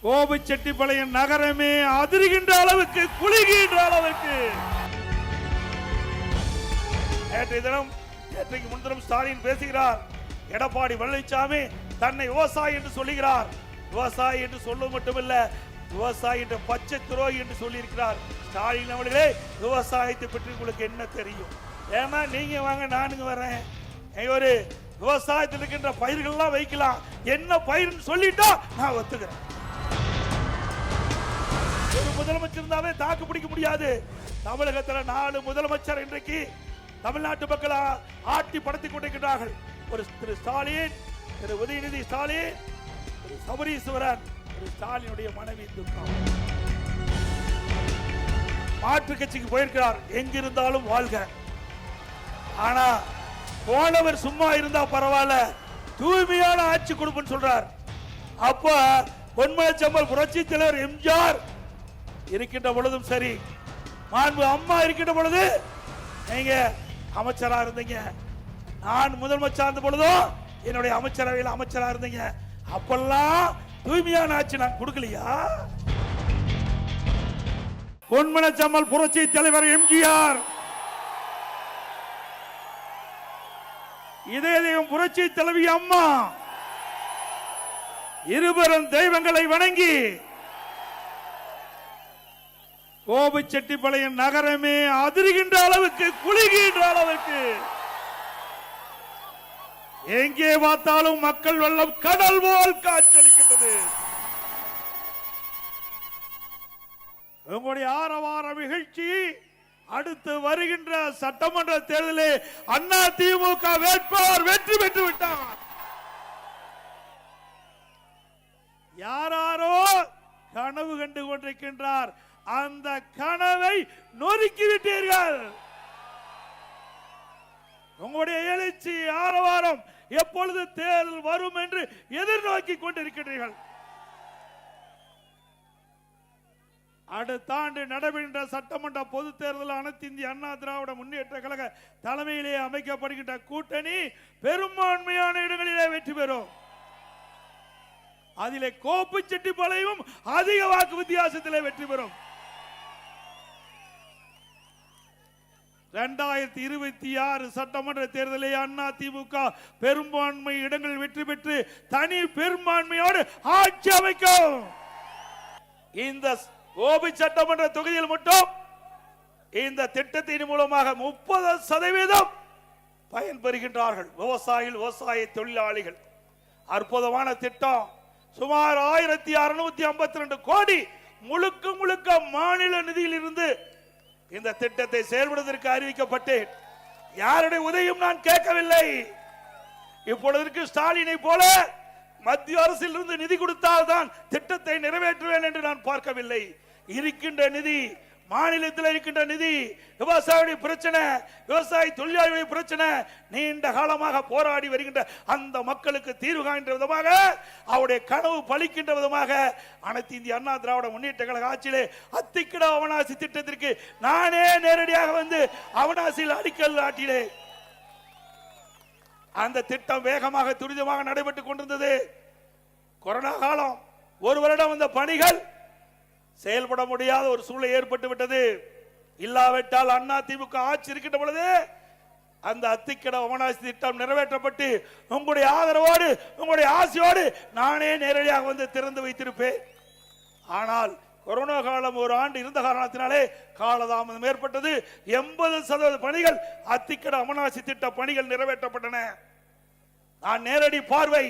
கோபிச்செட்டிப்பாளையம் நகரமே அதிர்கின்ற அளவுக்கு குலுகின்ற அளவுக்கு நேற்றைக்கு முன்தினம் ஸ்டாலின் பேசுகிறார். எடப்பாடி பழனிசாமி தன்னை விவசாயி என்று சொல்லுகிறார். விவசாயி என்று சொல்ல மட்டுமல்ல, விவசாயி என்ற பச்சை துரோகி என்று சொல்லி இருக்கிறார். ஸ்டாலின் அவர்களே, விவசாயத்தை பற்றி உங்களுக்கு என்ன தெரியும்? ஏன்னா நீங்க வாங்க, நானுங்க வரேன். ஒரு விவசாயத்தில் இருக்கின்ற பயிர்கள்லாம் வைக்கலாம், என்ன பயிர்னு சொல்லிட்டா நான் ஒத்துக்கிறேன். ஒரு முதலமைச்சர் இருந்தாவே தாக்கு பிடிக்க முடியாது. தமிழகத்தில் 4 முதலமைச்சர் இன்றைக்கு தமிழ்நாட்டு மக்கள் ஆட்டி படுத்திக் கொண்டிருக்கிறார்கள். ஒரு திரு ஸ்டாலின், திரு உதயநிதி ஸ்டாலின், திரு சபரீஸ்வரன், திரு ஸ்டாலினுடைய மனைவி துர்கா மாற்று கட்சிக்கு போயிருக்கிறார். எங்கிருந்தாலும் வாழ்க. ஆனா போனவர் சும்மா இருந்தா பரவாயில்ல, தூய்மையான ஆட்சி கொடுப்புன்னு சொல்றார். அப்ப பொன்மனச்செம்மல் புரட்சி தலைவர் எம்ஜிஆர் இருக்கின்ற பொழுதும் சரி, மாண்பு அம்மா இருக்கின்ற பொழுது நீங்க அமைச்சரா இருந்தீங்க, நான் முதலமைச்சர் இருந்த பொழுதும் என்னுடைய அமைச்சரவையில் அமைச்சரா இருந்தீங்க. அப்பெல்லாம் தூய்மையான ஆட்சி நான் கொடுக்கலையா? பொன்மனச்செம்மல் புரட்சி தலைவர் எம்ஜிஆர், இதயம் புரட்சி தலைவி அம்மா இருவரும் தெய்வங்களை வணங்கி கோபிச்செட்டிப்பாளையம் நகரமே அதிர்கின்ற அளவுக்கு குலுகின்ற அளவுக்கு எங்கே பார்த்தாலும் மக்கள் வெள்ளம் கடல் போல் காட்சியளிக்கின்றது. உங்களுடைய ஆரவார நிகழ்ச்சி அடுத்து வருகின்ற சட்டமன்ற தேர்தலில் அண்ணா திமுக வேட்பாளர் வெற்றி பெற்று விட்டார். யாரோ கனவு கண்டு கொண்டிருக்கின்றார், அந்த கனவை நொறுக்கிவிட்டீர்கள். உங்களுடைய எழுச்சி ஆரவாரம் எப்பொழுது தேர்தல் வரும் என்று எதிர்நோக்கி கொண்டிருக்கிறீர்கள். அடுத்த ஆண்டு நடைபெறுகின்ற சட்டமன்ற பொது தேர்தல் அனைத்து இந்திய அண்ணா திராவிட முன்னேற்ற கழக தலைமையிலே அமைக்கப்படுகின்ற கூட்டணி பெரும்பான்மையான இடங்களிலே வெற்றி பெறும். அதிலே கோபிச்செட்டிப்பாளையம் அதிக வாக்கு வித்தியாசத்திலே வெற்றி பெறும். 2026 சட்டமன்ற தேர்தலில் அண்ணா திமுக பெரும்பான்மை இடங்களில் வெற்றி பெற்று தனி பெரும்பான்மையோடு ஆட்சி அமைக்கும். இந்த கோபி சட்டமன்ற தொகுதியில் மட்டும் இந்த திட்டத்தின் மூலமாக 30% பயன்பெறுகின்றார்கள் விவசாயிகள், விவசாய தொழிலாளிகள். அற்புதமான திட்டம். சுமார் 1652 கோடி முழுக்க முழுக்க மாநில நிதியில் இருந்து இந்த திட்டத்தை செயல்படுவதற்கு அறிவிக்கப்பட்டு யாருடைய உதவியும் நான் கேட்கவில்லை. இப்பொழுது ஸ்டாலினை போல மத்திய அரசில் இருந்து நிதி கொடுத்தால் தான் திட்டத்தை நிறைவேற்றுவேன் என்று நான் பார்க்கவில்லை. இருக்கின்ற நிதி, மாநிலத்தில் இருக்கின்ற நிதி, விவசாயிகளுடைய பிரச்சனை, விவசாய தொழிலாளர்களுடைய பிரச்சனை, நீண்ட காலமாக போராடி வருகின்ற அந்த மக்களுக்கு தீர்வு காண்கின்ற விதமாக, அவருடைய கனவு பலிக்கின்ற விதமாக அனைத்து இந்திய அண்ணா திராவிட முன்னேற்ற கழக ஆட்சியிலே அத்திக்கட அவனாசி திட்டத்திற்கு நானே நேரடியாக வந்து அவனாசியில் அடிக்கல் நாட்டிலே அந்த திட்டம் வேகமாக துரிதமாக நடைபெற்றுக் கொண்டிருந்தது. கொரோனா காலம், ஒரு வருடம் அந்த பணிகள் செயல்பட முடியாத ஒரு சூழ்நிலை ஏற்பட்டு விட்டது. இல்லாவிட்டால் அண்ணா திமுக ஆட்சி இருக்கின்ற பொழுது அந்த அத்திக்கட அவனாசி திட்டம் நிறைவேற்றப்பட்டு உங்களுடைய ஆதரவோடு, உங்களுடைய ஆசையோடு நானே நேரடியாக வந்து திறந்து வைத்திருப்பேன். ஆனால் கொரோனா காலம் ஒரு ஆண்டு இருந்த காரணத்தினாலே காலதாமதம் ஏற்பட்டது. 80% பணிகள் அத்திக்கட அவனாசி திட்ட பணிகள் நிறைவேற்றப்பட்டன. நான் நேரடி பார்வை,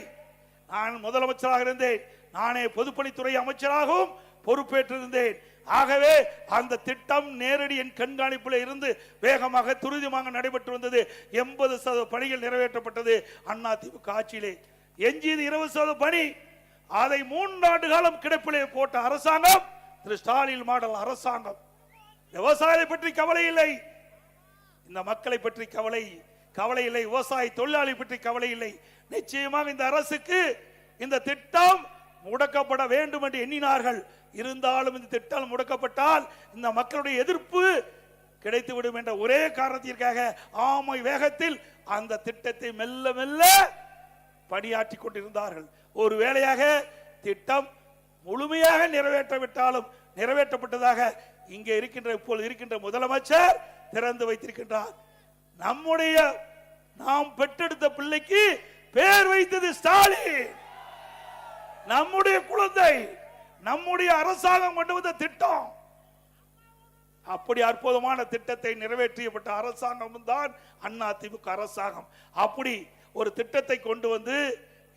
நான் முதலமைச்சராக இருந்தேன், நானே பொதுப்பணித்துறை அமைச்சராகவும் பொறுப்பேற்றிருந்தேன். ஆகவே அந்த திட்டம் நேரடி என் கண்காணிப்பில் இருந்து வேகமாக துரிதமாக நடைபெற்று வந்தது. 80% பணிகள் நிறைவேற்றப்பட்டது அண்ணா திமுக ஆட்சியிலே. எஞ்சியது 20% பணி, அதை 3 ஆண்டு காலம் கிடப்பிலே போட்ட அரசாங்கம் திரு ஸ்டாலின் மாடல் அரசாங்கம். விவசாயத்தை பற்றி கவலை இல்லை, இந்த மக்களை பற்றி கவலை இல்லை, விவசாய தொழிலாளி பற்றி கவலை இல்லை. நிச்சயமாக இந்த அரசுக்கு இந்த திட்டம் முடக்கப்பட வேண்டும் என்று எண்ணினார்கள். இருந்தாலும் இந்த திட்டம் முடக்கப்பட்டால் இந்த மக்களுடைய எதிர்ப்பு கிடைத்துவிடும் என்ற ஒரே காரணத்திற்காக ஆமை வேகத்தில் அந்த திட்டத்தை மெல்ல மெல்ல பணியாற்றி கொண்டிருந்தார்கள். ஒரு வேளையாக திட்டம் முழுமையாக நிறைவேற்றவிட்டாலும் நிறைவேற்றப்பட்டதாக இங்கே இருக்கின்ற இப்பொழுது இருக்கின்ற முதலமைச்சர் திறந்து வைத்திருக்கின்றார். நம்முடைய நாம் பெற்றெடுத்த பிள்ளைக்கு பேர் வைத்தது ஸ்டாலின். நம்முடைய குழந்தை, நம்முடைய அரசாங்கம் கொண்டு வந்த திட்டம். அப்படி அற்புதமான திட்டத்தை நிறைவேற்றியப்பட்ட அரசாங்கம் தான் அதிமுக அரசாங்கம். அப்படி ஒரு திட்டத்தை கொண்டு வந்து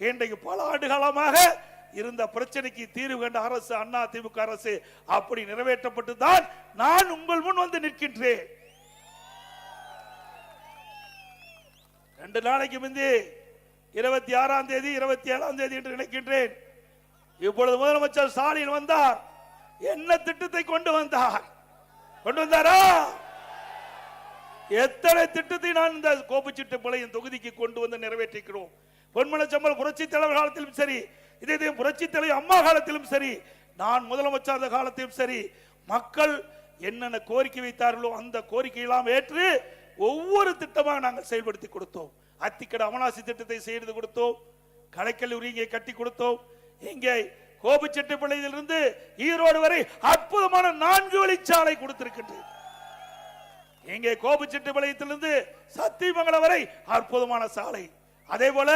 இன்றைக்கு பல ஆண்டு காலமாக இருந்த பிரச்சனைக்கு தீர்வு கண்ட அரசு அதிமுக அரசு. அப்படி நிறைவேற்றப்பட்டு தான் நான் உங்கள் முன் வந்து நிற்கின்றேன். 2 நாளைக்கு முந்தி 26ஆம் தேதி 27ஆம் தேதி என்று நினைக்கின்றேன், இப்பொழுது முதலமைச்சர் ஸ்டாலின் வந்தார். என்ன திட்டத்தை கொண்டு வந்தாரா? எத்தனை திட்டத்தை நான் இந்த கோபிச்செட்டிப்பாளையம் தொகுதிக்கு கொண்டு வந்து நிறைவேற்றிக்கிறோம். பொன்மனச்செம்மல் புரட்சி தலைவர் காலத்திலும் சரி, இதே புரட்சி தலைவர் அம்மா காலத்திலும் சரி, நான் முதலமைச்சர் காலத்திலும் சரி, மக்கள் என்னென்ன கோரிக்கை வைத்தார்களோ அந்த கோரிக்கையெல்லாம் ஏற்று ஒவ்வொரு திட்டமாக நாங்கள் செயல்படுத்தி கொடுத்தோம். அத்திக்கடை அமலாசி திட்டத்தை செய்து கொடுத்தோம். கலைக்கல்லூரி இங்கே கட்டி கொடுத்தோம். இங்கே கோபிச்செட்டிப்பாளையத்திலிருந்து ஈரோடு வரை அற்புதமான 4 வழிச்சாலை கொடுத்திருக்கின்றேன். இங்கே கோபிச்செட்டிப்பாளையத்திலிருந்து சத்தியமங்கலம் வரை அற்புதமான சாலை. அதே போல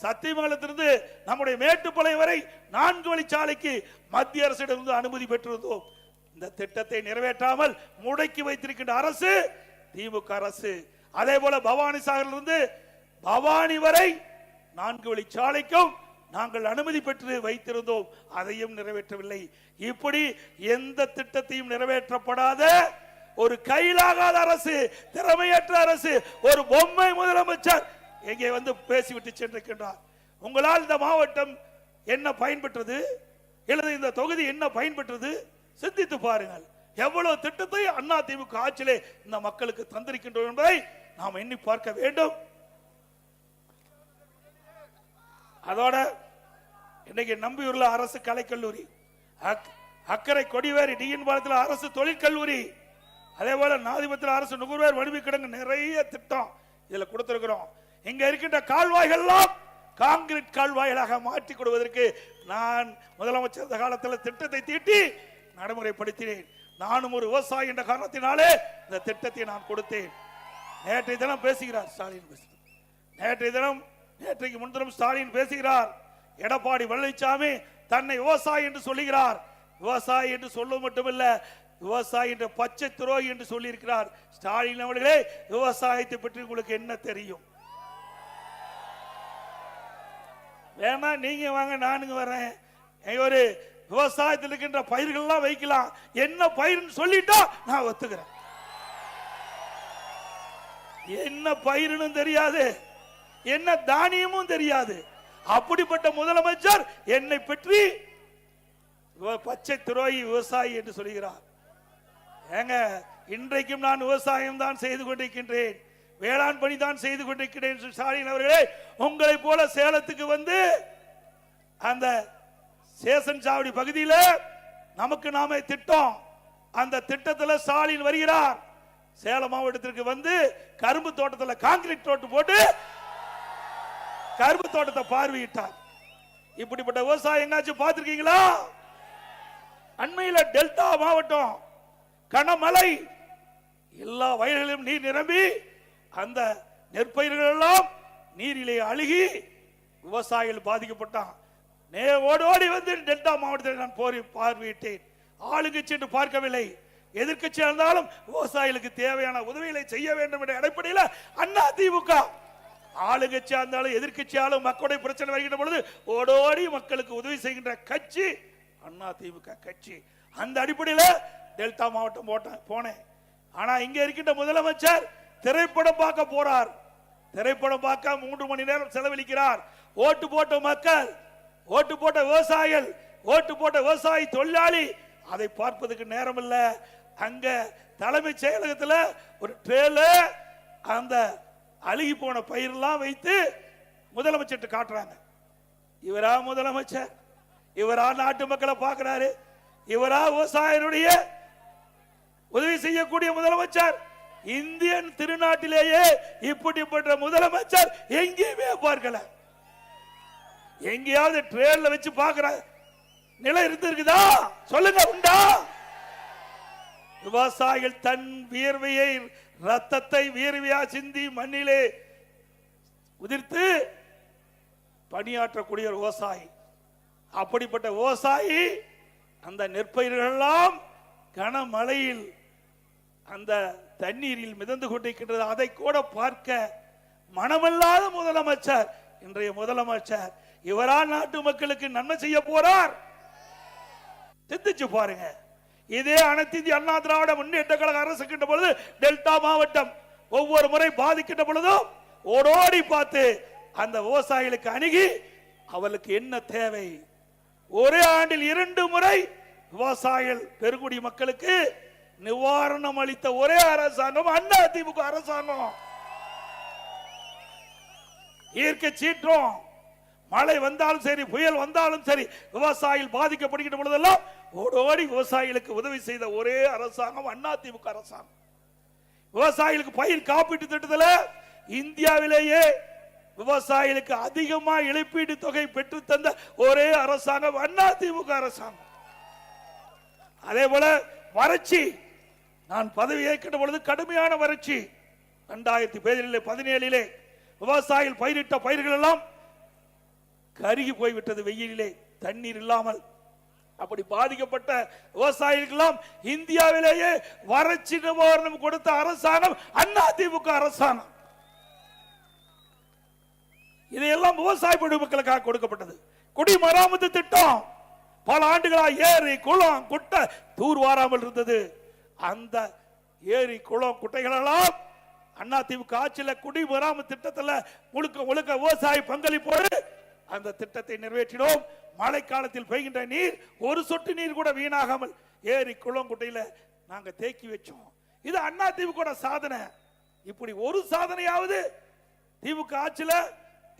சத்தியமங்கலத்திலிருந்து நம்முடைய மேட்டுப்பாளையம் வரை 4 வழிச்சாலைக்கு மத்திய அரசிடமிருந்து அனுமதி பெற்றிருந்தோம். இந்த திட்டத்தை நிறைவேற்றாமல் முடக்கி வைத்திருக்கின்ற அரசு திமுக அரசு. அதே போல பவானி சாகரிலிருந்து பவானி வரை 4 வழிச்சாலைக்கும் நாங்கள் அனுமதி பெற்று வைத்திருந்தோம். அதையும் நிறைவேற்றவில்லை. இப்படி எந்த திட்டத்தையும் நிறைவேற்றப்படாத ஒரு கையிலாகாத அரசு, திறமையற்ற அரசு, ஒரு பொம்மை முதலமைச்சர் எங்கே வந்து பேசிவிட்டு சென்றிருக்கின்றார். உங்களால் இந்த மாவட்டம் என்ன பயன்பெற்றது, அல்லது இந்த தொகுதி என்ன பயன்பெற்றது? சிந்தித்து பாருங்கள். எவ்வளவு திட்டத்தை அதிமுக ஆட்சியிலே இந்த மக்களுக்கு தந்திருக்கின்றோம் என்பதை நாம் எண்ணி பார்க்க வேண்டும். அதோட இன்னைக்கு நம்பியூர்ல அரசு கலைக்கல்லூரி, அக்கரை கொடிவேரி டிஎன் பாலத்தில் அரசு தொழிற்கல்லூரி, அதே போல நாதிபத்தில் அரசு நுகர்வோர் வடிவு கிடங்கு, நிறைய திட்டம் இதுல கொடுத்திருக்கிறோம். இங்க இருக்கின்ற கால்வாய்கள் எல்லாம் கான்கிரீட் கால்வாய்களாக மாற்றி கொடுவதற்கு நான் முதலமைச்சர் காலத்தில் திட்டத்தை தீட்டி நடைமுறைப்படுத்தினேன். நானும் ஒரு விவசாயி என்ற காரணத்தினாலே இந்த திட்டத்தை நான் கொடுத்தேன். நேற்றைய தினம் பேசுகிறார் ஸ்டாலின். நேற்றைக்கு முன்தினம் ஸ்டாலின் பேசுகிறார். எடப்பாடி பழனிசாமி தன்னை விவசாயி என்று சொல்லுகிறார். விவசாயி என்று சொல்ல மட்டுமல்ல, விவசாயி என்ற பச்சை துரோகி என்று சொல்லி இருக்கிறார். ஸ்டாலின் அவர்களே, விவசாயத்தை பற்றி உங்களுக்கு என்ன தெரியும்? வேணா நீங்க வாங்க, நானுங்க வரேன். ஒரு விவசாயத்தில் இருக்கின்ற பயிர்கள் எல்லாம் வைக்கலாம், என்ன பயிர்னு சொல்லிட்டா நான் ஒத்துக்கிறேன். என்ன பயிர்னு தெரியாது, என்ன தானியமும் தெரியாது. அப்படிப்பட்ட முதலமைச்சர் என்னை பற்றி பச்சை துரோகி விவசாயி என்று சொல்கிறார். ஏங்க, இன்றைக்கும் நான் விவசாயம் தான் செய்து கொண்டிருக்கின்றேன், வேளாண் பணி தான் செய்து கொண்டிருக்கிறேன். ஸ்டாலின் அவர்களே, உங்களை போல சேலத்துக்கு வந்து அந்த சேசன் சாவடி பகுதியில் நமக்கு நாமே திட்டம், அந்த திட்டத்தில் ஸ்டாலின் வருகிறார். சேலம் மாவட்டத்திற்கு வந்து கரும்பு தோட்டத்தில் கான்கிரீட் தோட்டம் போட்டு கரும்பு தோட்டத்தை பார்வையிட்டார். இப்படிப்பட்ட விவசாயம் எங்காச்சும் பார்த்திருக்கீங்களா? அண்மையில் டெல்டா மாவட்டம் கனமழை, எல்லா வயல்களிலும் நீர் நிரம்பி அந்த நெற்பயிர்கள் எல்லாம் நீரிலே அழுகி விவசாயிகள் பாதிக்கப்பட்டான். ஓடி வந்து டெல்டா மாவட்டத்தில் நான் பார்வையிட்டேன். ஆளுங்கட்சி என்று பார்க்கவில்லை, எதிர்கட்சியா இருந்தாலும் விவசாயிகளுக்கு தேவையான உதவிகளை செய்ய வேண்டும் என்ற அடிப்படையில் அதிமுக, ஆளுங்கட்சியா இருந்தாலும் எதிர்கட்சியாலும் மக்களுடைய பிரச்சனை வருகின்ற பொழுது ஓடோடி மக்களுக்கு உதவி செய்கின்ற கட்சி அதிமுக கட்சி. அந்த அடிப்படையில் டெல்டா மாவட்டம் போனேன். ஆனா இங்க இருக்கின்ற முதலமைச்சர் திரைப்படம் பார்க்க போறார். திரைப்படம் பார்க்க 3 மணி நேரம் செலவழிக்கிறார். ஓட்டு போட்ட மக்கள், ஓட்டு போட்ட விவசாயிகள், ஓட்டு போட்ட விவசாயி தொழிலாளி அதை பார்ப்பதற்கு நேரம் இல்ல. அங்க தலைமைச் செயலகத்தில் ஒரு ட்ரேல அந்த அழுகி போன பயிரெல்லாம் வைத்து முதலமைச்சர் காட்டுறாங்க. இவரா முதலமைச்சர்? இவரா நாட்டு மக்களை பார்க்கிறாரு? இவரா விவசாயினுடைய உதவி செய்யக்கூடிய முதலமைச்சர்? இந்தியன் திருநாட்டிலேயே இப்படிப்பட்ட முதலமைச்சர் எங்கேயுமே பார்க்கல. எங்கேயாவது ட்ரெயின்ல வச்சு பார்க்கிற நிலை இருந்திருக்குதா? சொல்லுங்க, உண்டா? விவசாயிகள் தன் வியர்வையை, ரத்தத்தை வியர்வையா சிந்தி மண்ணிலே உதிர்த்து பணியாற்றக்கூடிய விவசாயி. அப்படிப்பட்ட விவசாயி அந்த நெற்பயிர்கள் எல்லாம் கனமழையில் அந்த தண்ணீரில் மிதந்து கொண்டிருக்கின்றது. அதை கூட பார்க்க மனமில்லாத முதலமைச்சர், இன்றைய முதலமைச்சர், இவரா நாட்டு மக்களுக்கு நன்மை செய்ய போறார்? சிந்திச்சு பாருங்க. இதே அனைத்து இந்திய அண்ணா திராவிட முன்னேற்ற கழக அரசு கிட்ட பொழுது டெல்டா மாவட்டம் ஒவ்வொரு முறை பாதிக்கின்ற பொழுதும் ஓடோடி பார்த்து அந்த விவசாயிகளுக்கு அணுகி அவளுக்கு என்ன தேவை, ஒரே ஆண்டில் 2 முறை விவசாயிகள் பெருங்குடி மக்களுக்கு நிவாரணம் அளித்த ஒரே அரசாங்கம் அதிமுக அரசாங்கம். இயற்கை சீற்றம், மழை வந்தாலும் சரி, புயல் வந்தாலும் சரி, விவசாயிகள் பாதிக்கப்படுகின்ற பொழுதெல்லாம் ஓடோடி விவசாயிகளுக்கு உதவி செய்த ஒரே அரசாங்கம் அதிமுக அரசாங்கம். விவசாயிகளுக்கு பயிர் காப்பீட்டு திட்டத்தில் இந்தியாவிலேயே விவசாயிகளுக்கு அதிகமா இழப்பீடு தொகை பெற்று தந்த ஒரே அரசாங்கம் அதிமுக அரசாங்கம். அதே போல வறட்சி, நான் பதவி ஏற்கின்ற பொழுது கடுமையான வறட்சி 2017 விவசாயிகள் பயிரிட்ட பயிர்கள் எல்லாம் கருகி போய்விட்டது வெயிலிலே, தண்ணீர் இல்லாமல். அப்படி பாதிக்கப்பட்ட விவசாயிகள் இந்தியாவிலேயே வறட்சி நிவாரணம் கொடுத்த அரசாங்கம் அதிமுக அரசாங்கம். இதையெல்லாம் விவசாய பொதுமக்களுக்காக கொடுக்கப்பட்டது. குடிமராமத்து திட்டம் பல ஆண்டுகளாக ஏரி குளம் குட்டை தூர்வாராமல் இருந்தது. அந்த ஏரி குளம் குட்டைகள் எல்லாம் அதிமுக ஆட்சியில் குடிமராமத்து திட்டத்தில் முழுக்க முழுக்க விவசாய பங்களிப்போடு அந்த திட்டத்தை நிறைவேற்றினோம். மழைக்காலத்தில் பெய்கின்ற நீர் ஒரு சொட்டு நீர் கூட வீணாகாமல் ஏரி குளம் குட்டையில நாங்க தேக்கி வச்சோம். இது அதிமுக சாதனை. இப்படி ஒரு சாதனையாவது திமுக ஆட்சியில்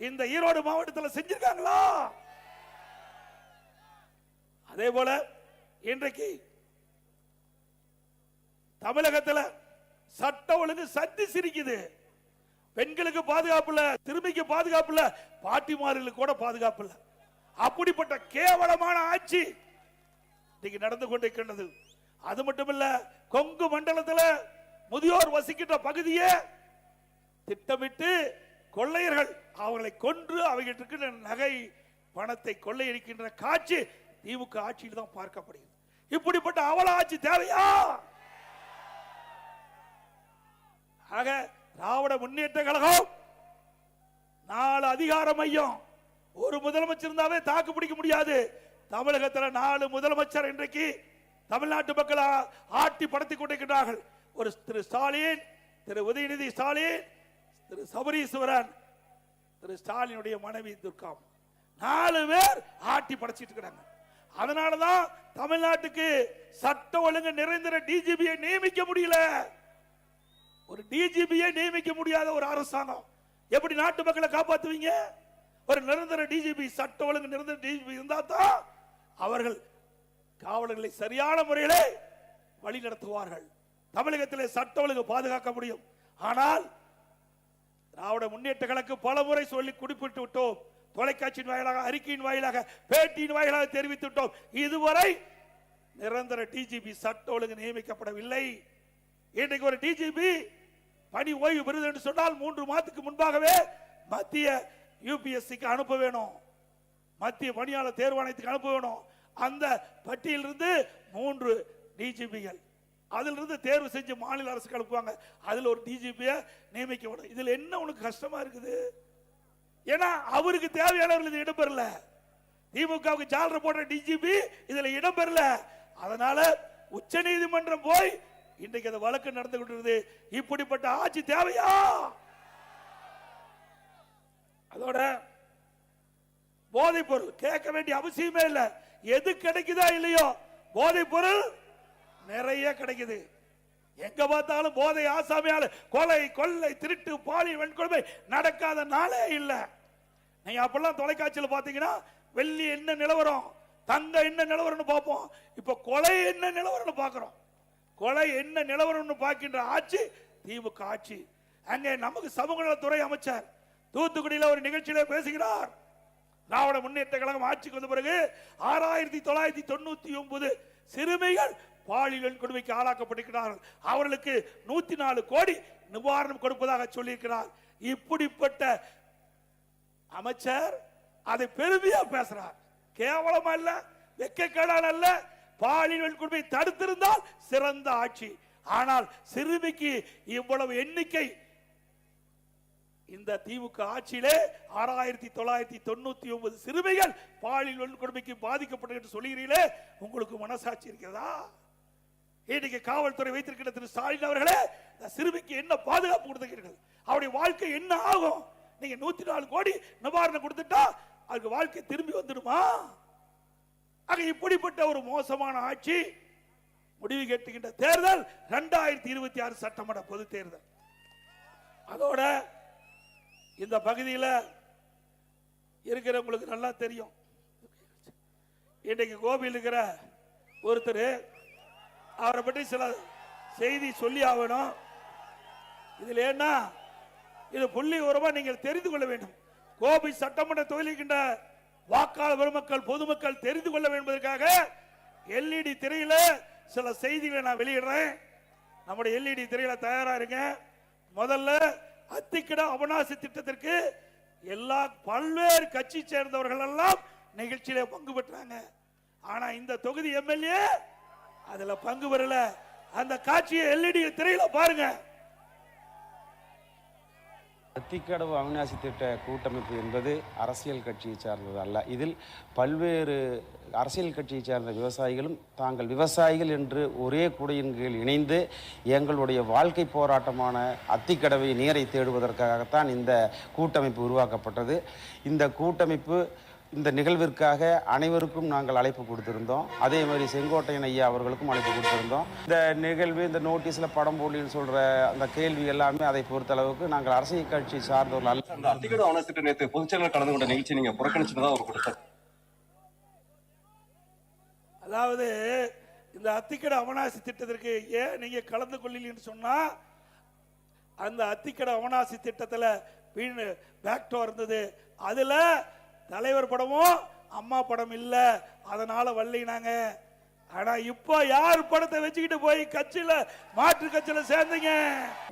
இந்த ஈரோடு மாவட்டத்தில் செஞ்சிருக்காங்களா? அதே போல இன்றைக்கு தமிழகத்தில் சட்ட ஒழுங்கு சத்தி சிரிக்குது. பெண்களுக்கு பாதுகாப்பு இல்ல, திரும்பிக்கு பாதுகாப்பு இல்ல, பாட்டிமார்களுக்கு கூட பாதுகாப்பு இல்ல. அப்படிப்பட்ட கேவலமான ஆட்சி இன்னைக்கு நடந்து கொண்டிருக்கின்றது. அது மட்டுமல்ல, கொங்கு மண்டலத்தில் முதியோர் வசிக்கின்ற பகுதியே திட்டமிட்டு கொள்ளையர்கள் அவர்களை கொன்று அவர்களுக்கு நகை பணத்தை கொள்ளையடிக்கின்ற காட்சி திமுக ஆட்சியில் தான் பார்க்கப்படுகிறது. இப்படிப்பட்ட அவல ஆட்சி தேவையா? ஆக திராவிட முன்னேற்ற கழகம் 4 அதிகார மையம், ஒரு முதலமைச்சர் இருந்தாவே தாக்கு பிடிக்க முடியாது. தமிழகத்தில் 4 முதலமைச்சர் இன்றைக்கு தமிழ்நாட்டு மக்கள் ஆட்டி படுத்திக் கொண்டிருக்கிறார்கள். ஒரு திரு ஸ்டாலின், திரு உதயநிதி ஸ்டாலின், திரு சபரீஸ்வரன், திரு ஸ்டாலினுடைய மனைவி துர்கா, 4 பேர் ஆட்டி படைச்சிட்டு இருக்கிறாங்க. அதனாலதான் தமிழ்நாட்டுக்கு சட்ட ஒழுங்கு நிறைந்த டிஜிபியை நியமிக்க முடியல. ஒரு டிஜிபியை நியமிக்க முடியாத ஒரு அரசாங்கம் எப்படி நாட்டு மக்களை காப்பாற்றுவீங்க? ஒரு நிரந்தர டிஜிபி, சட்ட ஒழுங்கு நிரந்தர டிஜிபி இருந்தா தான் அவர்கள் காவலர்களை சரியான முறையிலே வழி நடத்துவார்கள். தமிழகத்திலே சட்ட ஒழுங்கு பாதுகாக்க முடியும். ஆனால் திராவிட முன்னேற்ற கழகம் பல முறை சொல்லி குறிப்பிட்டு விட்டோம். தொலைக்காட்சியின் வாயிலாக, அறிக்கையின் வாயிலாக, பேட்டியின் வாயிலாக தெரிவித்து விட்டோம். இதுவரை நிரந்தர டிஜிபி சட்ட ஒழுங்கு நியமிக்கப்படவில்லை. இன்றைக்கு ஒரு டிஜிபி பணி ஓய்வு பெறுது என்று சொன்னால் 3 மாதத்துக்கு முன்பாகவே மத்திய யூபிஎஸ்சிக்கு அனுப்ப வேணும், மத்திய பணியாளர் தேர்வாணையத்துக்கு அனுப்ப வேணும். அந்த பட்டியலிருந்து 3 டிஜிபிகள் அதிலிருந்து தேர்வு செஞ்சு மாநில அரசுக்கு அனுப்புவாங்க. அதில் ஒரு டிஜிபியை நியமிக்க வேணும். இதில் என்ன உனக்கு கஷ்டமா இருக்குது? ஏன்னா அவருக்கு தேவையானவர்கள் இது இடம்பெறல. திமுகவுக்கு ஜாலரை போடுற டிஜிபி இதுல இடம்பெறல. அதனால உச்ச நீதிமன்றம் போய் இன்றைக்கு அந்த வழக்கு நடந்து கொண்டிருக்கிறது. இப்படிப்பட்ட ஆட்சி தேவையா? அதோட போதைப் பொருள் கேட்க வேண்டிய அவசியமே இல்லை. எது கிடைக்குதா இல்லையோ, போதைப் பொருள் நிறைய கிடைக்குது. எங்க பார்த்தாலும் போதை ஆசாமியால கொலை, கொள்ளை, திருட்டு, பாலியல் வன்கொடுமை நடக்காத நாளே இல்லை. நீங்க அப்பெல்லாம் தொலைக்காட்சியில் பாத்தீங்கன்னா வெள்ளி என்ன நிலவரம், தங்க என்ன நிலவரம்னு பார்ப்போம். இப்ப கொலை என்ன நிலவரம்னு பார்க்கிறோம். கொலை என்ன நிலவரம்னு பார்க்கின்ற ஆட்சி திமுக ஆட்சி. அங்கே நமக்கு சமூக நலத்துறை அமைச்சர் தூத்துக்குடியில் ஒரு நிகழ்ச்சியில பேசுகிறார். திராவிட முன்னேற்ற கழகம் ஆட்சிக்கு வந்த பிறகு 6999 சிறுமிகள் பாலியல் கொடுமைக்கு ஆளாக்கப்பட்டிருக்கிறார்கள். அவர்களுக்கு 104 கோடி நிவாரணம் கொடுப்பதாக சொல்லியிருக்கிறார். இப்படிப்பட்ட அமைச்சர் அதை பெருமையா பேசுறார். கேவலமா இல்ல, வெட்கக்கேடான அல்ல. பாலியல் கொடுமை தடுத்திருந்தால் சிறந்த ஆட்சி. ஆனால் சிறுமிக்கு இவ்வளவு எண்ணிக்கை இந்த திமுக ஆட்சியிலே 6999 சிறுமிகள் பாலியல் கொடுமைக்கு பாதிக்கப்பட்டது என்று சொல்லுகிறீர்களே, உங்களுக்கு மனசாட்சி இருக்கிறதா? இன்னைக்கு காவல்துறை வைத்திருக்கிற திரு ஸ்டாலின் அவர்களே, சிறுமிக்கு என்ன பாதுகாப்பு கொடுத்திருக்கிறீர்கள்? அவருடைய வாழ்க்கை என்ன ஆகும்? நீங்க 104 கோடி நிவாரணம் கொடுத்துட்டா அதுக்கு வாழ்க்கை திரும்பி வந்துடுமா? இப்படிப்பட்ட ஒரு மோசமான ஆட்சி. முடிவு கேட்டுகின்ற தேர்தல் 2026 சட்டமன்ற பொது தேர்தல். அதோட இந்த பகுதியில் இருக்கிறவங்களுக்கு நல்லா தெரியும். இன்றைக்கு கோபியில் இருக்கிற ஒருத்தர், அவரை பற்றி சில செய்தி சொல்லி ஆகணும். இதில் என்ன, இது புள்ளி உரமா நீங்கள் தெரிந்து கொள்ள வேண்டும். கோபி சட்டமன்ற தொகுதிக்கின்ற வாக்காளர் பெருமக்கள் பொதுமக்கள் தெரிந்து கொள்ள என்பதற்காக எல்இடி திரையில சில செய்திகளை நான் வெளியிடுறேன். நம்முடைய எல்இடி திரையில தயாரா இருங்க. முதல்ல அத்திக்கட அவனாசி திட்டத்திற்கு எல்லா பல்வேறு கட்சி சேர்ந்தவர்கள் எல்லாம் நிகழ்ச்சியில பங்கு பெற்றாங்க. ஆனா இந்த தொகுதி எம்எல்ஏ அதுல பங்கு பெறல. அந்த காட்சியை எல்இடி திரையில பாருங்க. அத்திக்கடவு அவிநாசி திட்ட கூட்டமைப்பு என்பது அரசியல் கட்சியை சார்ந்தது அல்ல. இதில் பல்வேறு அரசியல் கட்சியை சார்ந்த விவசாயிகளும் தாங்கள் விவசாயிகள் என்று ஒரே குடையின் கீழ் இணைந்து எங்களுடைய வாழ்க்கை போராட்டமான அத்திக்கடவை நீரை தேடுவதற்காகத்தான் இந்த கூட்டமைப்பு உருவாக்கப்பட்டது. இந்த கூட்டமைப்பு இந்த நிகழ்விற்காக அனைவருக்கும் நாங்கள் அழைப்பு கொடுத்திருந்தோம். அதே மாதிரி செங்கோட்டையன் ஐயா அவர்களுக்கும் அழைப்பு கொடுத்திருந்தோம். இந்த நிகழ்வு, இந்த நோட்டீஸில் படம் போடலின்னு சொல்கிற அந்த கேள்வி எல்லாமே அதை பொறுத்தளவுக்கு நாங்கள் அரசியல் கட்சி சார்ந்தவர்கள் அல்ல. அந்த அத்திக்கடவு அவனாசி திட்டம் நேற்று பொதுச்செயலாளர் கலந்து கொண்ட நிகழ்ச்சி நீங்கள் புறக்கணிச்சுதான் அவர் கொடுத்தார். அதாவது இந்த அத்திக்கடை அவனாசி திட்டத்திற்கு ஏன் நீங்க கலந்து கொள்ளலன்னு சொன்னா, அந்த அத்திக்கடை அவனாசி திட்டத்தில் பேக்டோ இருந்தது. அதுல தலைவர் படமும் அம்மா படம் இல்ல, அதனால வல்லினாங்க. ஆனா இப்ப யார் படத்தை வச்சுக்கிட்டு போய் கட்சியில மாற்று கட்சியில சேர்ந்தீங்க?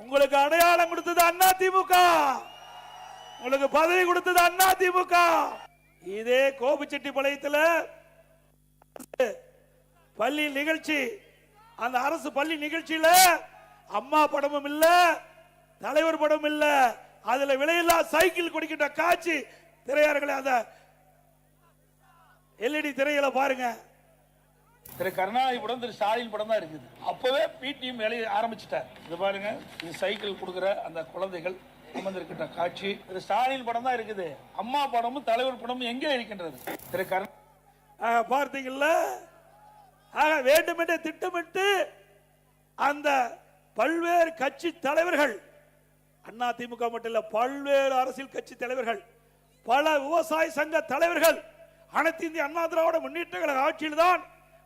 உங்களுக்கு அடையாளம் கொடுத்தது அண்ணா திமுக, உங்களுக்கு பதவி கொடுத்தது அண்ணா திமுக. இதே கோபிச்செட்டிப்பாளையத்துல பள்ளி நிகழ்ச்சி, அந்த அரசு பள்ளி நிகழ்ச்சியில அம்மா படமும் இல்ல, தலைவர் படம் இல்ல. அதுல விலையில்லா சைக்கிள் கொடுக்கின்ற காட்சி திரையாளர்களே, அந்த எல்இடி திரையில பாருங்க. திரு கருணாநிதி படம், திரு ஸ்டாலின் படம் தான் இருக்குது. அப்பவே பிடிஎம் வேலையை ஆரம்பிச்சுட்டார். இது பாருங்க, இது சைக்கிள் கொடுக்கிற அந்த குழந்தைகள் அமர்ந்திருக்கின்ற காட்சி. திரு ஸ்டாலின் படம் தான் இருக்குது. அம்மா படமும் தலைவர் படமும் எங்கே இருக்கின்றது? திரு பார்த்தீங்கல்ல? வேண்டுமென்றே திட்டமிட்டு அந்த பல்வேறு கட்சி தலைவர்கள், அண்ணா திமுக மட்டும் இல்ல, பல்வேறு அரசியல் கட்சி தலைவர்கள், பல விவசாய சங்க தலைவர்கள், அனைத்து இந்திய அண்ணா திராவிட முன்னேற்ற கழக ஆட்சியில் தான்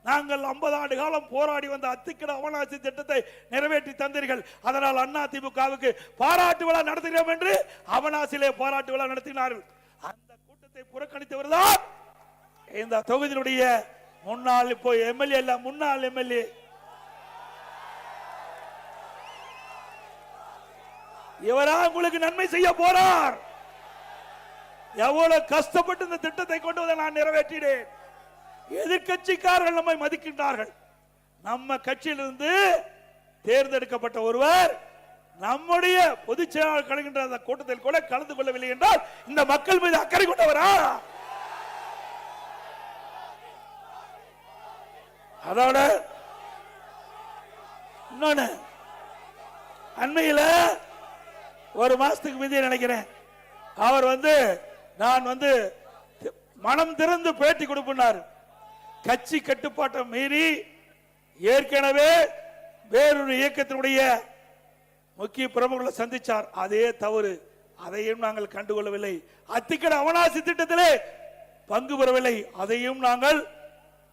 நாங்கள் 50 ஆண்டு காலம் போராடி வந்த அத்திக்கட அவனாசி திட்டத்தை நிறைவேற்றி தந்தீர்கள். அதனால் அண்ணா திமுகவுக்கு பாராட்டு விழா நடத்துகிறோம் என்று அவனாசிலே பாராட்டு விழா நடத்தினார்கள். அந்த கூட்டத்தை புறக்கணித்தவர் தான் இந்த தொகுதியினுடைய முன்னாள், இப்போ எம்எல்ஏ இல்ல, முன்னாள் எம்எல்ஏ. இவரா உங்களுக்கு நன்மை செய்ய போறார். எவ்வளவு கஷ்டப்பட்டு இந்த திட்டத்தை கொண்டு வந்து நான் நிறைவேற்றினேன். எதிர்கட்சிக்காரர்கள் நம்மை மதிக்கின்றார்கள். நம்ம கட்சியிலிருந்து தேர்ந்தெடுக்கப்பட்ட ஒருவர் நம்முடைய பொதுச் செயலாளர் கலக்கின்ற அந்த கூட்டத்தில் கூட கலந்து கொள்ளவில்லை என்றால் இந்த மக்கள் மீது அக்கறை கொண்டவரா? அதோட இன்னொன்னு, அண்மையில் ஒரு மாசத்துக்கு மீது நினைக்கிறேன், அவர் நான் மனம் திறந்து பேட்டி கொடுப்பார். கட்சி கட்டுப்பாட்டை மீறி ஏற்கனவே வேறொரு இயக்கத்தினுடைய முக்கிய பிரமுகர்களை சந்திச்சார். அதே தவறு, அதையும் நாங்கள் கண்டுகொள்ளவில்லை. அத்திக்கட அவனாசி திட்டத்திலே பங்கு பெறவில்லை, அதையும் நாங்கள்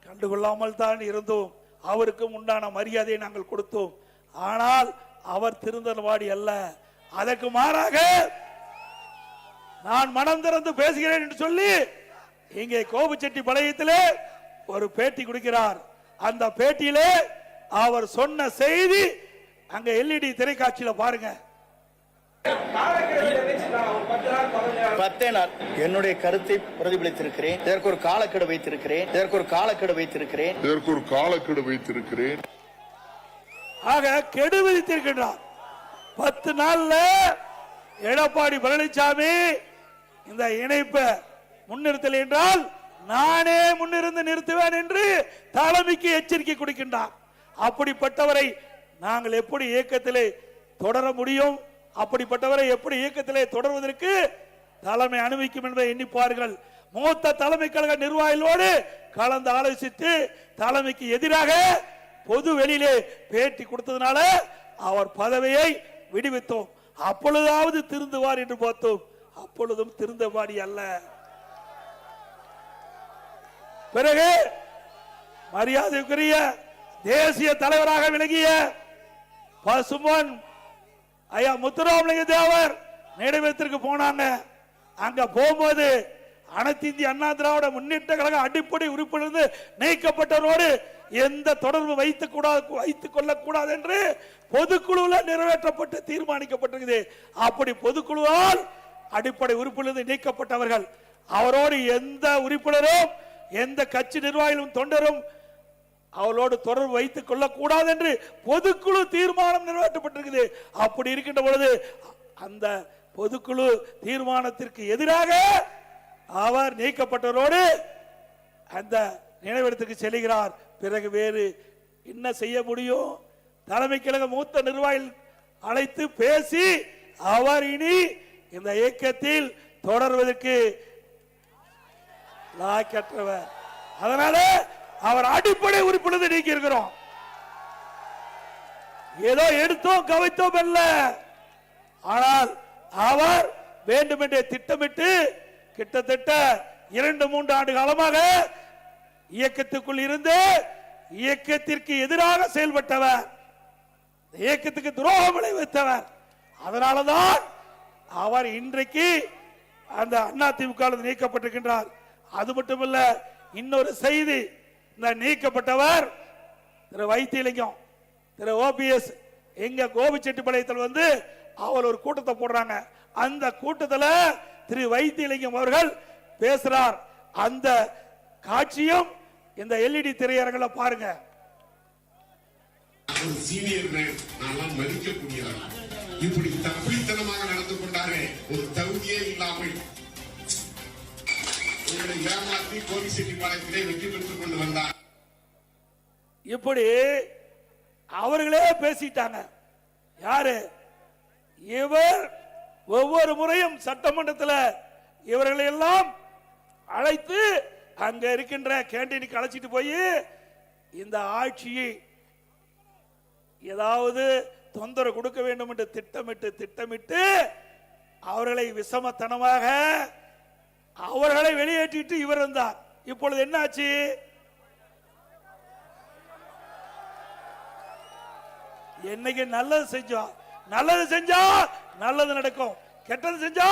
கண்டுகொள்ளாமல் தான் இருந்தோம். அவருக்கும் உண்டான மரியாதையை நாங்கள் கொடுத்தோம். ஆனால் அவர் திருந்தல்வாடி அல்ல. அதற்கு மாறாக நான் மனம் திறந்து பேசுகிறேன் என்று சொல்லி இங்கே கோபிச்செட்டிப்பாளையத்திலே ஒரு பேட்டி கொடுக்கிறார். அந்த பேட்டியிலே அவர் சொன்ன செய்தி அங்க எல்இடி திரைக்காட்சியில பாருங்க. 10 நாள் என்னுடைய கருத்தை பிரதிபலித்திருக்கிறேன். இதற்கு ஒரு காலக்கெடு வைத்திருக்கிறேன். ஆக கெடு விதித்திருக்கின்றார். 10 நாள்ல எடப்பாடி பழனிசாமி இந்த இணைப்பை முன்னிறுத்தல் என்றால் நானே முன்னிருந்து நிறுத்துவேன் என்று தலைமைக்கு எச்சரிக்கை கொடுக்கின்றார். அப்படிப்பட்டவரை நாங்கள் எப்படி இயக்கத்திலே தொடர முடியும்? அப்படிப்பட்டவரை எப்படி இயக்கத்திலே தொடர்வதற்கு தலைமை அனுமதிக்கும் என்பதை எண்ணிப்பார்கள். மூத்த தலைமை கழக நிர்வாகிகளோடு கலந்து ஆலோசித்து தலைமைக்கு எதிராக பொது வெளியிலே பேட்டி கொடுத்ததுனால அவர் பதவியை விடுவித்தோம். அப்பொழுதாவது திருந்துவார் என்று பார்த்தோம். அப்பொழுதும் திருந்தபாடி அல்ல. பிறகு மரியாதைக்குரிய தேசிய தலைவராக விளங்கிய பசும்பொன் ஐயா முத்துராமலிங்க தேவர் நினைவிடத்திற்கு போனாங்க. அங்க போகும்போது அனைத்து இந்திய அண்ணா திராவிட முன்னேற்ற கழக அடிப்படை உறுப்பிலிருந்து நீக்கப்பட்டவரோடு எந்த தொடர்பு வைத்துக் கொள்ளக்கூடாது என்று பொதுக்குழுவில் நிறைவேற்றப்பட்டு தீர்மானிக்கப்பட்டிருக்குது. அப்படி பொதுக்குழுவால் அடிப்படை உறுப்பிலிருந்து நீக்கப்பட்டவர்கள் அவரோடு எந்த உறுப்பினரும் எந்த கட்சி நிர்வாகிகளும் தொண்டரும் அவளோடு தொடர்பு வைத்துக் கொள்ளக்கூடாது என்று பொதுக்குழு தீர்மானம் நிறைவேற்றப்பட்டிருக்குது. அப்படி இருக்கின்ற பொழுது அந்த பொதுக்குழு தீர்மானத்திற்கு எதிராக அவர் நீக்கப்பட்டவரோடு அந்த நினைவிடத்துக்கு செல்கிறார். பிறகு வேறு என்ன செய்ய முடியும்? தலைமை கழக மூத்த நிர்வாகிகள் அழைத்து பேசி அவர் இனி இந்த இயக்கத்தில் தொடர்வதற்கு லாய்க்கற்றவர். அதனால அவர் அடிப்படை உறுப்பினர் நீக்கி இருக்கிறோம். ஏதோ எடுத்தோம் கவித்தோம் அல்ல. ஆனால் அவர் வேண்டுமென்றே திட்டமிட்டு கிட்டத்தட்ட 2-3 ஆண்டு காலமாக இயக்கத்துக்குள் இருந்து இயக்கத்திற்கு எதிராக செயல்பட்டவர், இயக்கத்துக்கு துரோகம் விளைவித்தவர். அதனாலதான் அவர் இன்றைக்கு அந்த அதிமுக நீக்கப்பட்டிருக்கின்றார். அது மட்டுமல்ல, இன்னொரு செய்தி, இந்த நீக்கப்பட்டவர் திரு வைத்தியலிங்கம், திரு ஓபிஎஸ் எங்க கோபிச்செட்டிப்பாளையத்தில் வந்து அவர் ஒரு கூட்டத்தை போடுறாங்க. அந்த கூட்டத்தில் திரு வைத்தியலிங்கம் அவர்கள் பேசுறார். அந்த காட்சியும் இந்த எல்இடி திரையரங்குல பாருங்க. ஒரு சீனியர் நான் மதிக்கக்கூடியவர் இப்படி தப்பித்தனமாக நடந்து கொண்டாரே, ஒரு தகுதியே இல்லாமல் உங்களை ஏமாற்றி கோபிச்செட்டிப்பாளையத்திலே வெற்றி பெற்றுக் கொண்டு வந்தார். இப்படி அவர்களே பேசிட்டாங்க. யாரு இவர்? ஒவ்வொரு முறையும் சட்டமன்றத்தில் இவர்களை எல்லாம் அழைத்து அங்க இருக்கின்ற கேண்டீனுக்கு அழைச்சிட்டு போய் இந்த ஆட்சியை ஏதாவது தொந்தரவு கொடுக்க வேண்டும் என்று திட்டமிட்டு அவர்களை விஷமத்தனமாக அவர்களை வெளியேற்றிட்டு இவர் இருந்தார். இப்பொழுது என்னாச்சு? என்னைக்கு நல்லது செஞ்சா நல்லது நடக்கும், கெட்டது செஞ்சா.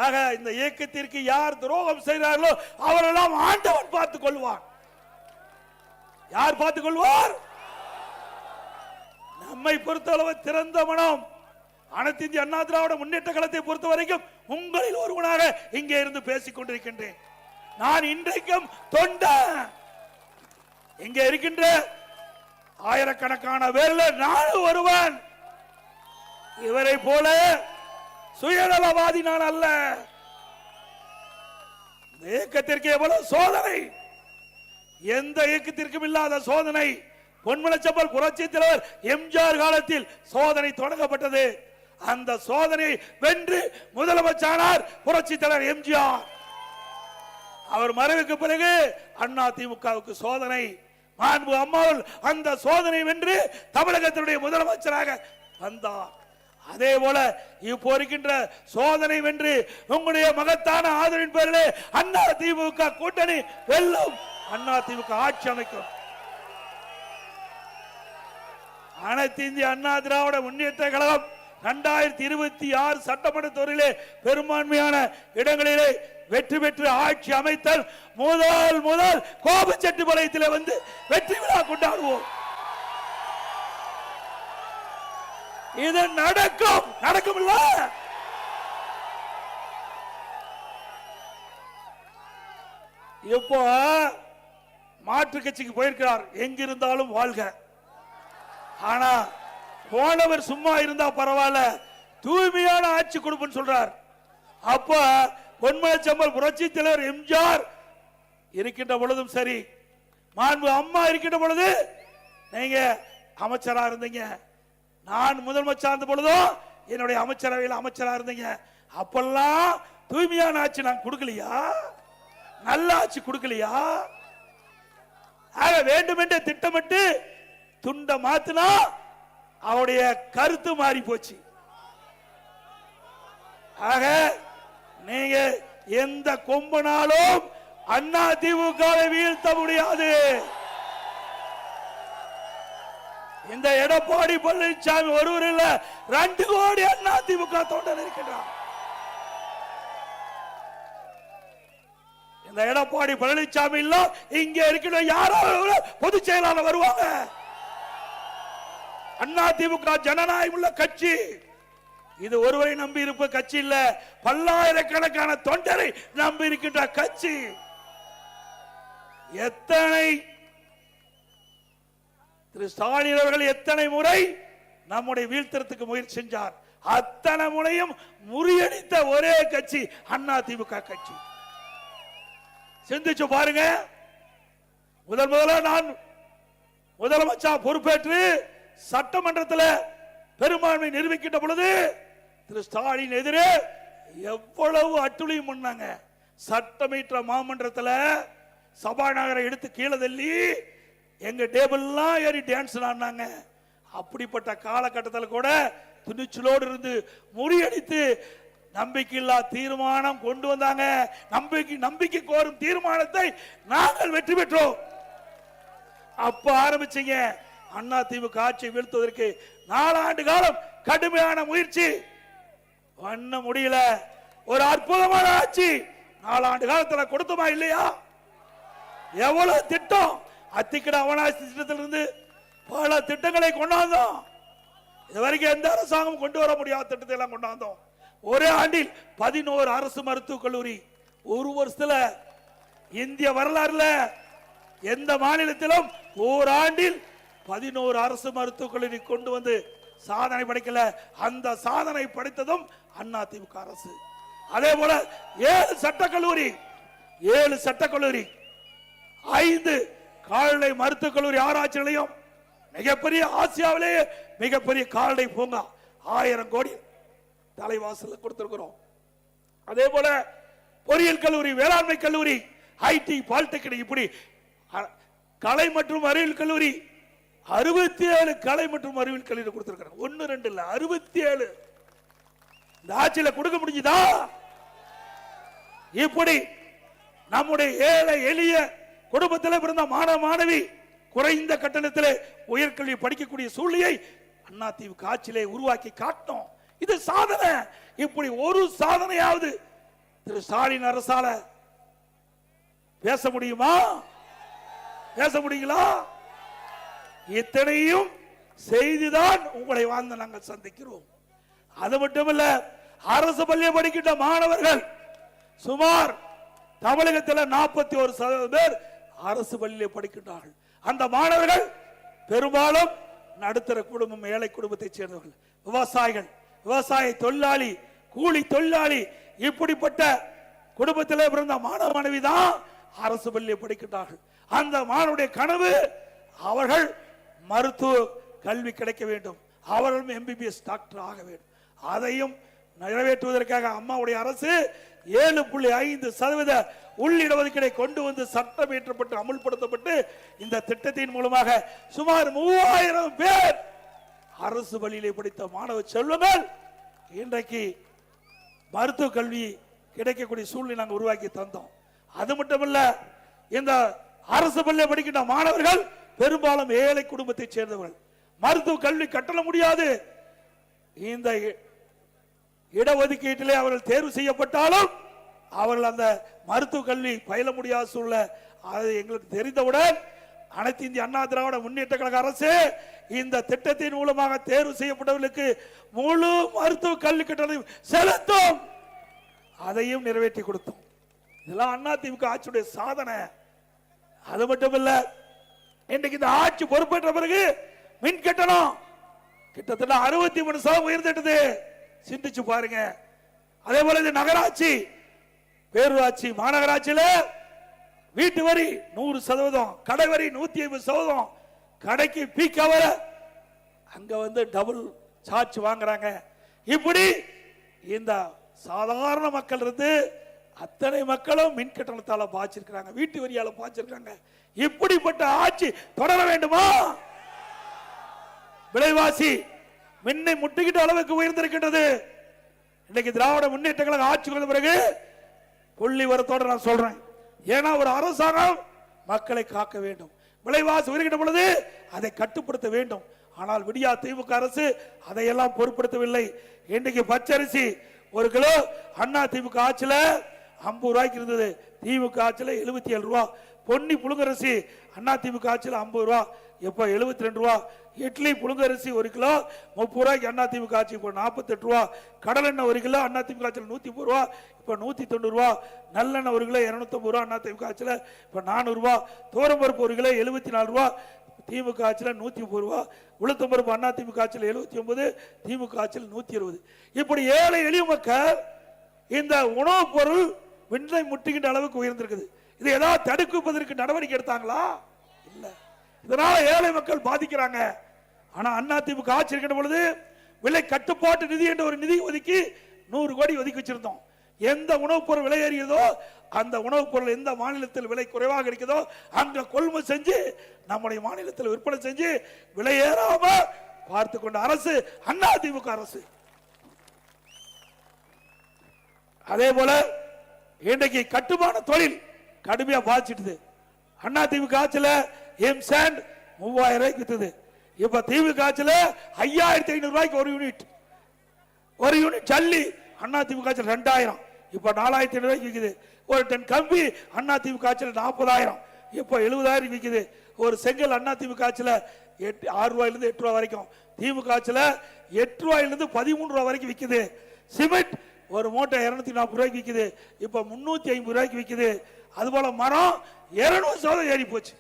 ஆக இந்த இயக்கத்திற்கு யார் துரோகம் செய்கிறார்களோ அவரெல்லாம் ஆண்டவன் பார்த்துக் கொள்வான். யார் பார்த்துக் கொள்வார்? நம்மை பொறுத்தளவு திறந்த மனம். அனைத்து இந்திய அண்ணா திராவிட முன்னேற்ற கழகத்தை பொறுத்த வரைக்கும் உங்களில் ஒருவனாக இங்கே இருந்து பேசிக் கொண்டிருக்கின்றேன். நான் இன்றைக்கும் தொண்டன். இங்கே இருக்கின்ற ஆயிரக்கணக்கான பேரில் நானும் ஒருவன். இவரை போல சுயநலவாதி நான் அல்ல. இயக்கத்திற்கு எவ்வளவு சோதனை, எந்த இயக்கத்திற்கும் இல்லாத சோதனை. பொன்மனச்சம்பல் புரட்சி தலைவர் எம்ஜிஆர் காலத்தில் சோதனை தொடங்கப்பட்டது. அந்த சோதனை வென்று முதலமைச்சரானார் புரட்சி தலைவர் எம்ஜிஆர். அவர் மறைவுக்கு பிறகு அதிமுகவுக்கு சோதனை. மாண்பு அம்மாவில் அந்த சோதனை வென்று தமிழகத்தினுடைய முதலமைச்சராக வந்தார். அதே போல இப்போ இருக்கின்ற சோதனை வென்று உங்களுடைய மகத்தான ஆதரவின் பேரிலே அதிமுக கூட்டணி வெல்லும், அதிமுக ஆட்சி அமைக்கும். அனைத்து இந்திய அண்ணா திராவிட முன்னேற்ற கழகம் 2026 சட்டமன்ற தேர்தலிலே பெரும்பான்மையான இடங்களிலே வெற்றி பெற்று ஆட்சி அமைத்தல் முதல் கோபச்செட்டிப்பாளையத்தில் வந்து வெற்றி விழா கொண்டாடுவோம். இது நடக்கும் இல்ல? இப்போ மாற்று கட்சிக்கு போயிருக்கிறார், எங்கிருந்தாலும் வாழ்க. ஆனா போனவர் சும்மா இருந்தா பரவாயில்ல, தூய்மையான ஆட்சி கொடுப்புன்னு சொல்றார். அப்ப பொன்மனச்செம்மல் புரட்சி தலைவர் எம்ஜிஆர் இருக்கின்ற பொழுதும் சரி, மாண்பு அம்மா இருக்கின்ற பொழுது நீங்க அமைச்சரா இருந்தீங்க, நான் முதலமைச்சர் இருந்த பொழுதும் என்னுடைய அமைச்சரவையில் அமைச்சரா இருந்தீங்க. அப்பெல்லாம் தூய்மையான ஆட்சி நான் கொடுக்கலையா? நல்ல ஆட்சி கொடுக்கலையா? ஆக வேண்டுமென்றே திட்டமிட்டு துண்ட மாத்தினா அவருடைய கருத்து மாறி போச்சு. ஆக நீங்க எந்த கொம்பனாலும் அண்ணா திமுகவை வீழ்த்த முடியாது. இந்த எடப்பாடி பழனிசாமி ஒருவர் இல்ல, 2 கோடி அண்ணா திமுக தொண்டர் இருக்கின்றார். இந்த எடப்பாடி பழனிசாமி இல்ல, இங்க இருக்கிற யாராவது பொதுச் செயலாளர் வருவாங்க. அண்ணா திமுக ஜனநாயகம் உள்ள கட்சி. இது ஒருவரை நம்பி இருப்ப கட்சி இல்ல, பல்லாயிரக்கணக்கான தொண்டரை நம்பி இருக்கின்ற கட்சி. எத்தனை திரு ஸ்டாலின் அவர்கள் எத்தனை முறை நம்முடைய வீழ்த்தறதுக்கு முயற்சி செஞ்சார், அத்தனை முறையும் முறியடித்த ஒரே கட்சி அண்ணா திமுக கட்சி. சிந்திச்சு பாருங்க. முதல்ல நான் முதலமைச்சர் பொறுப்பேற்று சட்டமன்றத்தில் பெரும்பான்மை நிரூபிக்கின்ற பொழுது திரு ஸ்டாலின் எதிரே எவ்வளவு அட்டுழியம் பண்ணாங்க. சட்டமன்ற மாமன்றத்தில் சபாநாயகரை எடுத்து கீழே தள்ளி எங்க டேபிள்லாம் ஏறி டான்ஸ் ஆடினாங்க. அப்படிப்பட்ட காலகட்டத்தில் கூட துணிச்சலோடு இருந்து முறியடித்து நம்பிக்கையில்லா தீர்மானம் கொண்டு வந்தாங்க. நம்பிக்கை கோரும் தீர்மானத்தை நாங்கள் வெற்றி பெற்றோம். அப்ப ஆரம்பிச்சீங்க அண்ணா திமுக ஆட்சியை வீழ்த்துவதற்கு 4 ஆண்டு காலம் கடுமையான முயற்சி பண்ண முடியல. ஒரு அற்புதமான ஆட்சி 4 ஆண்டு காலத்தில் கொடுத்தோமா இல்லையா? எவ்வளவு திட்டம், அத்திக்கட அவனாசி திட்டத்திலிருந்து பல திட்டங்களை கொண்டாந்தோம். இதுவரைக்கும் எந்த அரசாங்கம் கொண்டு வர முடியாத திட்டத்தை எல்லாம் கொண்டாந்தோம். ஒரே ஆண்டில் 11 அரசு மருத்துவக் கல்லூரி. ஒரு வருஷத்துல இந்திய வரலாறுல எந்த மாநிலத்திலும் ஓராண்டில் 11 அரசு மருத்துவக் கல்லூரி கொண்டு வந்து சாதனை படைக்கல. அந்த சாதனை படைத்ததும் அண்ணா திமுக அரசு. அதே போல 7 சட்டக்கல்லூரி, 5 கால்நடை மருத்துவக் கல்லூரி ஆராய்ச்சி நிலையம், மிகப்பெரிய ஆசியாவிலேயே மிகப்பெரிய கால்நடை பூங்கா 1000 கோடி தலைவாசல் கொடுத்திருக்கிறோம். அதே போல பொறியியல் கல்லூரி, வேளாண்மை கல்லூரி, ஐடி, பாலிடெக்னிக், இப்படி கலை மற்றும் அறிவியல் கல்லூரி 67 கலை மற்றும் அறிவியல் கல்லூரி கொடுத்திருக்கிறோம். 1 2 இல்ல, 67. இந்த ஆட்சியில கொடுக்க முடிஞ்சதா? இப்படி நம்முடைய ஏழை எளிய குடும்பத்தில் பிறந்த மாணவ மாணவி குறைந்த கட்டணத்தில் உயர்கல்வி படிக்கக்கூடிய சூழ்நிலையை அண்ணா திமுக ஆட்சியிலே உருவாக்கி காட்டோம். இது சாதனை. இப்படி ஒரு சாதனையாவது திரு ஸ்டாலின் அரசால பேச முடியுமா? பேச முடியுங்களா? இத்தனையும் செய்துதான் உங்களை வாழ்ந்து நாங்கள் சந்திக்கிறோம். அது மட்டுமல்ல, அரசு பள்ளியை படிக்கின்ற மாணவர்கள் சுமார் தமிழகத்தில் 41% பேர் அரசு பள்ளியில் படிக்கின்றார்கள். அந்த மாணவர்கள் பெரும்பாலும் நடுத்தர குடும்பம், ஏழை குடும்பத்தை சேர்ந்தவர்கள், விவசாயிகள், விவசாய தொழிலாளி, கூலி தொழிலாளி, இப்படிப்பட்ட குடும்பத்தில் பிறந்த மாணவ மாணவி தான் அரசு பள்ளியில் படிக்கின்றார்கள். அந்த மாணவருடைய கனவு அவர்கள் மருத்துவ கல்வி கிடைக்க வேண்டும், அவர்களும் MBBS டாக்டர் ஆக வேண்டும். அதையும் நிறைவேற்றுவதற்காக அம்மாவுடைய அரசு 7.5% உள்ளிடஒதுக்கீடை கொண்டு வந்து சட்டம் இயற்றப்பட்டு அமுல்படுத்தப்பட்டு இந்த திட்டத்தின் மூலமாக சுமார் 3000 பேர் அரசு பள்ளியிலே படித்த மாணவ செல்வங்கள் இன்றைக்கு மருத்துவ கல்வி கிடைக்கக்கூடிய சூழ்நிலை நாங்கள் உருவாக்கி தந்தோம். அது மட்டுமல்ல, இந்த அரசு பள்ளியில் படிக்கின்ற மாணவர்கள் பெரும்பாலும் ஏழை குடும்பத்தை சேர்ந்தவர்கள். மருத்துவ கல்வி கட்டண முடியாது. இந்த இடஒதுக்கீட்டிலே அவர்கள் தேர்வு செய்யப்பட்டாலும் அவர்கள் அந்த மருத்துவ கல்வி பயில முடியாத சூழ்நிலை. அது எங்களுக்கு தெரிந்தவுடன் அனைத்து இந்திய அண்ணா திராவிட முன்னேற்ற கழக அரசு இந்த திட்டத்தின் மூலமாக தேர்வு செய்யப்பட்டவர்களுக்கு முழு மருத்துவ கல்வி கட்டணம் செலுத்தும். அதையும் நிறைவேற்றி கொடுத்தோம். இதெல்லாம் அண்ணா திமுக ஆட்சியுடைய சாதனை. அது மட்டும் இல்ல, இன்றைக்கு இந்த ஆட்சி பொறுப்பேற்ற பிறகு மின் கட்டணம் கிட்டத்தட்ட 63% உயர்ந்துட்டது. சிந்திச்சு பாருங்க. அதே போல இந்த நகராட்சி, பேரூராட்சி, மாநகராட்சியில வீட்டு வரி 100%, கடை வரி 150%, கடைக்கு பீக் அவர் அங்க வந்து டபுள் சார்ஜ் வாங்குறாங்க. இப்படி இந்த சாதாரண மக்கள் இருந்து அத்தனை மக்களும் மின் கட்டணத்தால பாய்ச்சிருக்காங்க, வீட்டு வரியால பாய்ச்சிருக்காங்க. இப்படிப்பட்ட ஆட்சி தொடர வேண்டுமா? விலைவாசி மின்னை முட்டுகிட்ட அளவுக்கு உயர்ந்திருக்கின்றது. இன்னைக்கு திராவிட முன்னேற்ற கழக ஆட்சி வந்த பிறகு புள்ளி வரத்தோட நான் சொல்றேன். ஏன்னா ஒரு அரசாங்கம் மக்களை காக்க வேண்டும். விலைவாசி உயர்கின்ற பொழுது அதை கட்டுப்படுத்த வேண்டும். ஆனால் விடியா திமுக அரசு அதையெல்லாம் பொருட்படுத்தவில்லை. இன்றைக்கு பச்சரிசி 1 கிலோ அண்ணா திமுக ஆட்சியில 50 ரூபாய்க்கு இருந்தது, திமுக ஆட்சியில 77 ரூபா. பொன்னி புழுங்கரிசி அண்ணா திமுக ஆட்சியில 50 ரூபா, இப்ப 72 ரூபா. இட்லி புழுங்கரிசி 1 கிலோ 30 ரூபாய்க்கு அண்ணா திமுக ஆட்சி, இப்போ 48 ரூபா. கடலெண்ணெய் 1 கிலோ அண்ணா திமுக ஆட்சியில் 130 ரூபா, இப்ப 190 ரூபா. நல்லெண்ணெய் 1 கிலோ 250 ரூபா அண்ணா திமுக ஆட்சியில, இப்ப 400 ரூபா. தோரம்பருப்பு 1 கிலோ 74 ரூபா, திமுக ஆட்சியில 130 ரூபா. உளுத்தம்பருப்பு அண்ணா திமுக ஆட்சியில் 79, திமுக ஆட்சியில் 120. இப்படி ஏழை எளிய மக்கள் இந்த உணவுப் பொருள் விண்ணை முட்டுகின்ற அளவுக்கு உயர்ந்திருக்குது. இது ஏதாவது தடுப்பதற்கு நடவடிக்கை எடுத்தாங்களா? இல்ல. இதனால ஏழை மக்கள் பாதிக்கிறாங்க. ஆனா அண்ணா திமுக ஆட்சி இருக்கின்ற பொழுது விலை கட்டுப்பாட்டு நிதி என்ற ஒரு நிதி ஒதுக்கி 100 கோடி ஒதுக்கி வச்சிருந்தோம். எந்த உணவுப் பொருள் விலை ஏறியதோ அந்த உணவுப் பொருள் எந்த மாநிலத்தில் விலை குறைவாக இருக்கிறதோ அங்க கொள்முதல் செஞ்சு நம்முடைய மாநிலத்தில் விற்பனை செஞ்சு விலை ஏறாம பார்த்து கொண்ட அரசு அண்ணா திமுக அரசு. அதே போல இன்றைக்கு கட்டுமான தொழில் கடுமையா பாதிச்சிட்டு. அண்ணா திமுக ஆட்சியில எம் சாண்ட் 3000 ரூபாய்க்கு வித்தது, இப்ப திமுக ஆட்சியில 5500 ரூபாய்க்கு ஒரு யூனிட் ஜல்லி அண்ணா திமுக ஆட்சியில் 2000, இப்ப 4500 ரூபாய்க்கு விற்குது. ஒரு டன் கம்பி அண்ணா திமுக ஆட்சியில் 40,000, இப்ப 70,000 விற்குது. ஒரு செங்கல் அண்ணா திமுக ஆட்சியில் 6 ரூபாயிலிருந்து 8 ரூபாய் வரைக்கும், திமுக ஆட்சியில் 8 ரூபாயிலிருந்து 13 ரூபாய் வரைக்கும் விற்குது. சிமெண்ட் ஒரு மூட்டை 240 ரூபாய்க்கு விற்குது, இப்ப 350 ரூபாய்க்கு விற்குது. அதுபோல மரம் 200% ஏறி போச்சு.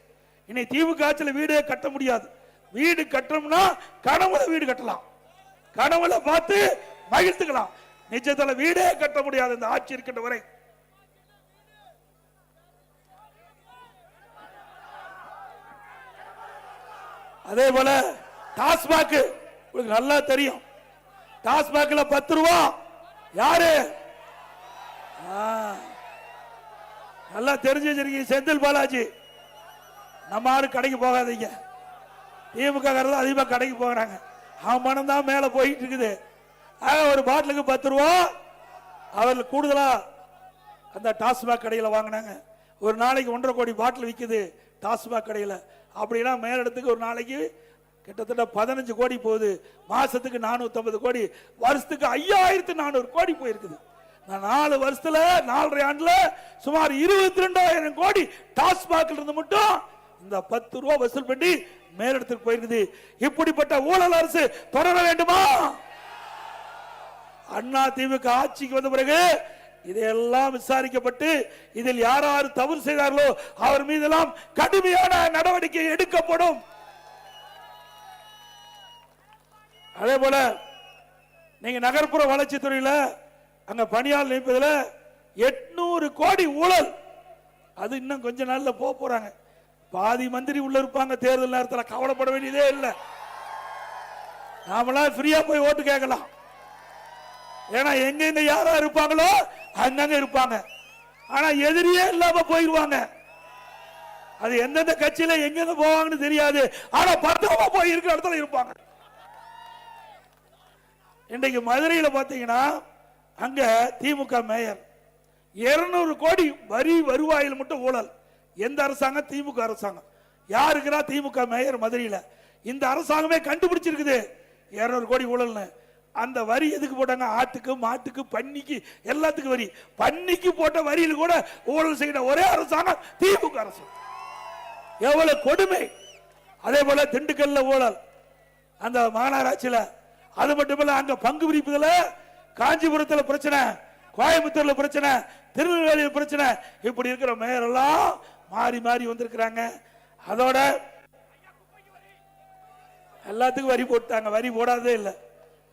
இனி திமுக ஆட்சியில் வீடே கட்ட முடியாது. வீடு கட்டணும்னா கனவுல வீடு கட்டலாம், கனவுல பார்த்து மகிழ்த்துக்கலாம். நிஜத்துல வீடே கட்ட முடியாது இந்த ஆட்சி இருக்கின்ற வரை. அதே போல டாஸ்மாக் உங்களுக்கு நல்லா தெரியும். டாஸ்மாக்ல 10 ரூபா யாரு நல்லா தெரிஞ்சு வச்சிருக்கீங்க. செந்தில் பாலாஜி. நம்ம ஆளு கடைக்கு போகாதீங்க, திமுக அதிகமா கடைக்கு போகிறாங்க. அவன் மனம் தான் மேல போயிட்டு இருக்குது. ஒரு பாட்டிலுக்கு 10 ரூபா அவர்கள் கூடுதலா அந்த டாஸ்மாக் கடையில் வாங்கினாங்க. ஒரு நாளைக்கு 1.5 கோடி பாட்டில் விற்குது டாஸ்மாக் கடையில். அப்படின்னா மேலிடத்துக்கு ஒரு நாளைக்கு கிட்டத்தட்ட 15 கோடி போகுது. மாசத்துக்கு 450 கோடி, வருஷத்துக்கு 5400 கோடி போயிருக்குது. 4 வருஷத்துல 4.5 ஆண்டுல சுமார் 22,000 கோடி டாஸ்மாக்ல இருந்து மட்டும் இந்த 10 ரூபா வசூல் பண்ணி மேலிடத்துக்கு போயிருக்குது. இப்படிப்பட்ட ஊழல் அரசு தொடர வேண்டுமா? அண்ணா திமுக ஆட்சிக்கு வந்த பிறகு இதையெல்லாம் விசாரிக்கப்பட்டு இதில் யார் யார் தவறு செய்தார்களோ அவர் மீதெல்லாம் கடுமையான நடவடிக்கை எடுக்கப்படும். அதே போல நீங்க நகர்ப்புற வளர்ச்சி துறையில அங்க பணியாளர் நியமிப்பதில் 800 கோடி ஊழல். அது இன்னும் கொஞ்ச நாள்ல போறாங்க. பாதி மந்திரி உள்ள இருப்பாங்க. தேர்தல் நேரத்தில் கவலைப்பட வேண்டியதே இல்லை. நாமெல்லாம் ஃப்ரீயா போய் ஓட்டு கேட்கலாம். ஏன்னா எங்க யாரா இருப்பாங்களோ அங்கங்க இருப்பாங்க. ஆனா எதிரியே இல்லாம போயிருவாங்க. அது எந்தெந்த கட்சியில எங்க போவாங்கன்னு தெரியாது. ஆனா பத்திரமா போய் இருக்கிற இடத்துல இருப்பாங்க. இன்றைக்கு மதுரையில் பாத்தீங்கன்னா அங்க திமுக மேயர் 200 கோடி வரி வருவாயில் மட்டும் ஊழல். எந்த அரசாங்கம்? திமுக அரசாங்கம். யாருக்குறா? திமுக மேயர் மதுரையில். இந்த அரசாங்கமே கண்டுபிடிச்சிருக்குது 200 கோடி ஊழல்னு. அந்த வரி எதுக்கு போட்டாங்க? ஆட்டுக்கு, மாட்டுக்கு, பன்னிக்கு, எல்லாத்துக்கும் வரி. பன்னிக்கு போட்ட வரியில் கூட ஊழல் செய்த ஒரே அரசாங்கம் திமுக அரசு. எவ்வளவு கொடுமை! அதே போல திண்டுக்கல்ல ஊழல், அந்த மாநகராட்சியில. அது மட்டுமல்ல, அங்க பங்கு பிரிப்புல காஞ்சிபுரத்துல பிரச்சனை, கோயம்புத்தூர்ல பிரச்சனை, திருநெல்வேலியில் பிரச்சனை. இப்படி இருக்கிற மேயர் எல்லாம் மாறி மாறி வந்திருக்கிறாங்க. அதோட எல்லாத்துக்கும் வரி போட்டாங்க, வரி போடாதே இல்லை.